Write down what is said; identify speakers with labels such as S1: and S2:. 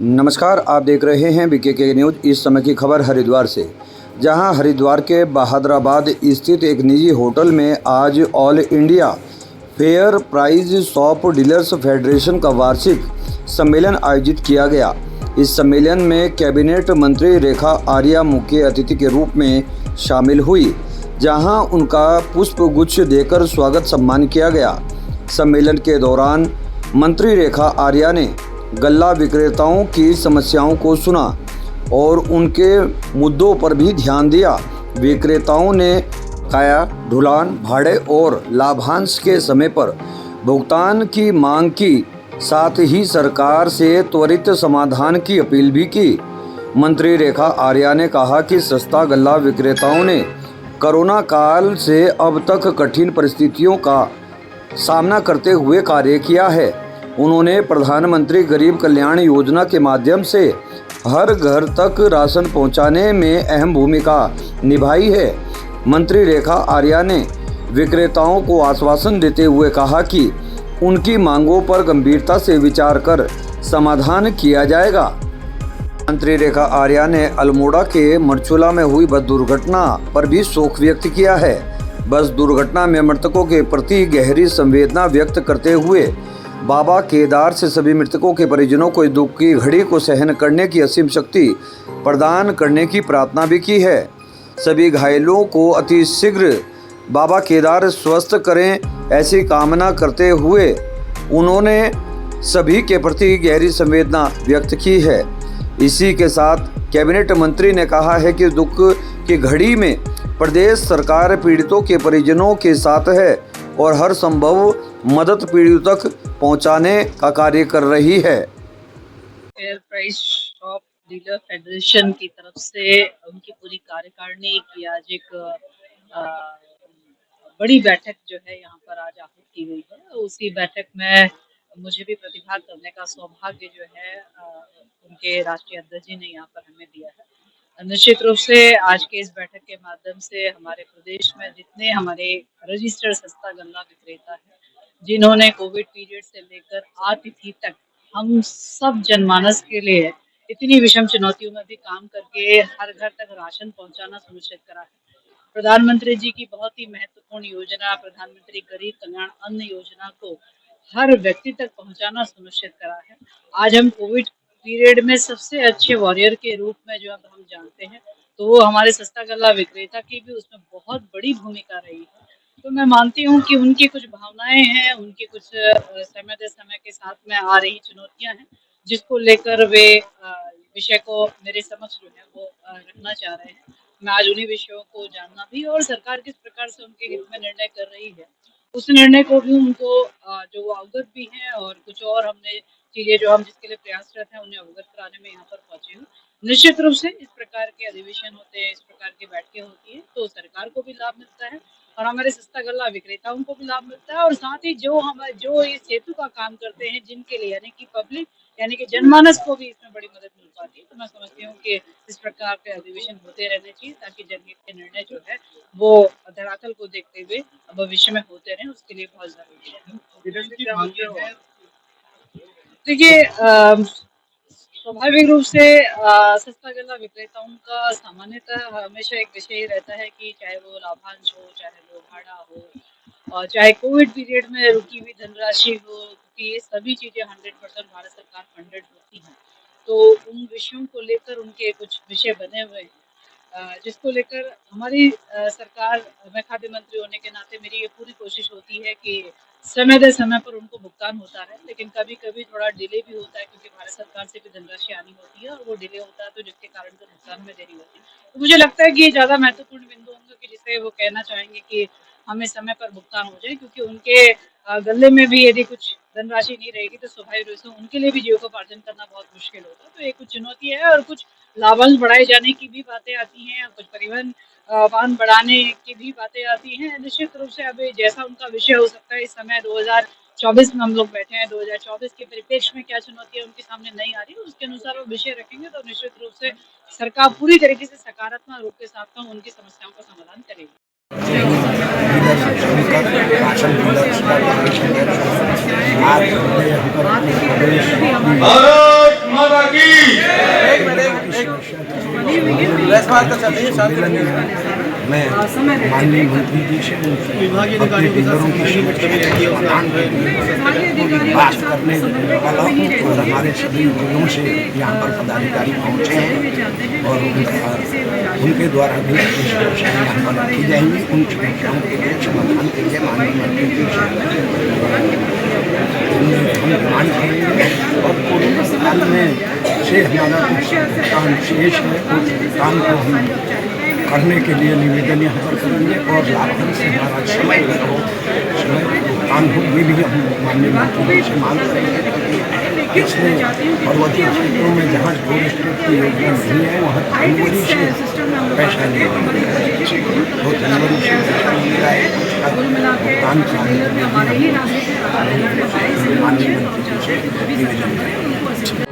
S1: नमस्कार, आप देख रहे हैं बीके न्यूज़। इस समय की खबर हरिद्वार से, जहां हरिद्वार के बहादुराबाद स्थित एक निजी होटल में आज all India fair price shop dealers federation का वार्षिक सम्मेलन आयोजित किया गया। इस सम्मेलन में कैबिनेट मंत्री रेखा आर्या मुख्य अतिथि के रूप में शामिल हुई, जहां उनका पुष्प गुच्छ देकर स्वागत सम्मान किया गया। सम्मेलन के दौरान मंत्री रेखा आर्या ने गल्ला विक्रेताओं की समस्याओं को सुना और उनके मुद्दों पर भी ध्यान दिया। विक्रेताओं ने बकाया ढुलान, भाड़े और लाभांश के समय पर भुगतान की मांग की, साथ ही सरकार से त्वरित समाधान की अपील भी की। मंत्री रेखा आर्या ने कहा कि सस्ता गल्ला विक्रेताओं ने कोरोना काल से अब तक कठिन परिस्थितियों का सामना करते हुए कार्य किया है। उन्होंने प्रधानमंत्री गरीब कल्याण योजना के माध्यम से हर घर तक राशन पहुंचाने में अहम भूमिका निभाई है। मंत्री रेखा आर्या ने विक्रेताओं को आश्वासन देते हुए कहा कि उनकी मांगों पर गंभीरता से विचार कर समाधान किया जाएगा। मंत्री रेखा आर्या ने अल्मोड़ा के मरचूला में हुई बस दुर्घटना पर भी शोक व्यक्त किया है। बस दुर्घटना में मृतकों के प्रति गहरी संवेदना व्यक्त करते हुए बाबा केदार से सभी मृतकों के परिजनों को इस दुख की घड़ी को सहन करने की असीम शक्ति प्रदान करने की प्रार्थना भी की है। सभी घायलों को अतिशीघ्र बाबा केदार स्वस्थ करें, ऐसी कामना करते हुए उन्होंने सभी के प्रति गहरी संवेदना व्यक्त की है। इसी के साथ कैबिनेट मंत्री ने कहा है कि दुख की घड़ी में प्रदेश सरकार पीड़ितों के परिजनों के साथ है और हर संभव मदद पीड़ितों तक पहुंचाने का कार्य कर रही है।
S2: Fair price shop dealer federation की तरफ से उनकी पूरी कार्यकारिणी की आज एक बड़ी बैठक जो है यहाँ पर आज आहूत की गई है। उसी बैठक में मुझे भी प्रतिभाग करने का सौभाग्य जो है उनके राष्ट्रीय अध्यक्ष जी ने यहाँ पर हमें दिया है। निश्चित रूप से आज के इस बैठक के माध्यम से हमारे प्रदेश में जितने हमारे रजिस्टर्ड सस्ता गल्ला विक्रेता है, जिन्होंने कोविड पीरियड से लेकर आतिथि तक हम सब जनमानस के लिए इतनी विषम चुनौतियों में भी काम करके हर घर तक राशन पहुंचाना सुनिश्चित करा है। प्रधानमंत्री जी की बहुत ही महत्वपूर्ण योजना प्रधानमंत्री गरीब कल्याण अन्न योजना को हर व्यक्ति तक पहुंचाना सुनिश्चित करा है। आज हम कोविड पीरियड में सबसे अच्छे वॉरियर के रूप में जो हम जानते हैं, तो वो हमारे सस्ता गल्ला विक्रेता की भी उसमें बहुत बड़ी भूमिका रही है। तो मैं मानती हूँ कि उनकी कुछ भावनाएं हैं, उनकी कुछ समय के साथ में आ रही चुनौतियां हैं, जिसको लेकर वे विषय को मेरे समक्ष जो है वो रखना चाह रहे हैं। मैं आज उन्हीं विषयों को जानना भी और सरकार किस प्रकार से उनके हित में निर्णय कर रही है, उस निर्णय को भी उनको जो वो अवगत भी हैं और कुछ और हमने चीजें जो हम जिसके लिए प्रयासरत हैं उन्हें अवगत कराने में यहाँ पर पहुंचे हूँ। निश्चित रूप से इस प्रकार के अधिवेशन होते हैं, इस प्रकार की बैठकें होती है तो सरकार को भी लाभ मिलता है और हमारे सस्ता गल्ला विक्रेताओं को भी लाभ मिलता है और साथ ही जो इस हेतु का काम करते हैं जिनके लिए यानी कि पब्लिक यानी कि जनमानस को भी इसमें बड़ी मदद मिल पाती है। तो मैं समझती हूँ कि इस प्रकार के अधिवेशन होते रहने चाहिए ताकि जनहित के निर्णय जो है वो धरातल को देखते हुए भविष्य में होते रहे, उसके लिए बहुत जरूरी है। देखिए स्वाभाविक रूप से सस्ता गल्ला विक्रेताओं का सामान्यतः हमेशा एक विषय ही रहता है कि चाहे वो लाभांश हो, चाहे वो भाड़ा हो और चाहे कोविड पीरियड में रुकी हुई धनराशि हो, क्योंकि ये सभी चीजें 100% भारत सरकार फंडेड होती हैं। तो उन विषयों को लेकर उनके कुछ विषय बने हुए हैं जिसको लेकर हमारी सरकार में खाद्य मंत्री होने के नाते मेरी ये पूरी कोशिश होती है कि समय पर उनको भुगतान होता रहे, लेकिन कभी कभी थोड़ा डिले भी होता है क्योंकि भारत सरकार से भी धनराशि आनी होती है और वो डिले होता है तो जिसके कारण से भुगतान में देरी होती है। तो मुझे लगता है कि ये ज़्यादा महत्वपूर्ण बिंदु होंगे कि जिसे वो कहना चाहेंगे कि हमें समय पर भुगतान हो जाए, क्योंकि उनके गले में भी यदि कुछ धनराशि नहीं रहेगी तो स्वाभाविक रूप से उनके लिए भी जीविकोपार्जन करना बहुत मुश्किल होता है। तो ये कुछ चुनौती है और कुछ लाभांश बढ़ाए जाने की भी बातें आती हैं, कुछ परिवहन वाहन बढ़ाने की भी बातें आती हैं। निश्चित रूप से अभी जैसा उनका विषय हो सकता है, इस समय 2024 में हम लोग बैठे हैं, 2024 के परिप्रेक्ष्य में क्या चुनौतियां उनके सामने नहीं आ रही, उसके अनुसार वो विषय रखेंगे तो निश्चित रूप से सरकार पूरी तरीके से सकारात्मक रूप के साथ में उनकी समस्याओं का समाधान करेगी।
S3: भारत माता की
S4: मैं माननीय मंत्री जी से अपने बिल्डरों की बात करने वाला हूँ और हमारे सभी जिलों से यहाँ पर पदाधिकारी पहुँचे हैं और उनके द्वारा भी समस्याएं यहाँ पर रखी जाएंगी। उन समस्याओं के लिए समाधान के लिए माननीय मंत्री जी से हम डिमांड करेंगे और कोरोना काल में से हमारा कुछ काम शेष है उस काम को हम करने के लिए निवेदन यहाँ पर करेंगे और लाभन से हमारा समय हो समय काम हो ये भी हम माननीय मंत्री से मांग करेंगे। इसलिए पर्वतीय क्षेत्रों में जहाँ रोड स्टेट की योजना नहीं है वहाँ जनवरी से पैसा नहीं तो जनवरी से पैसा मिल रहा है उसका भुगतान चालू करने की माननीय मंत्री जी से निवेदन करेंगे।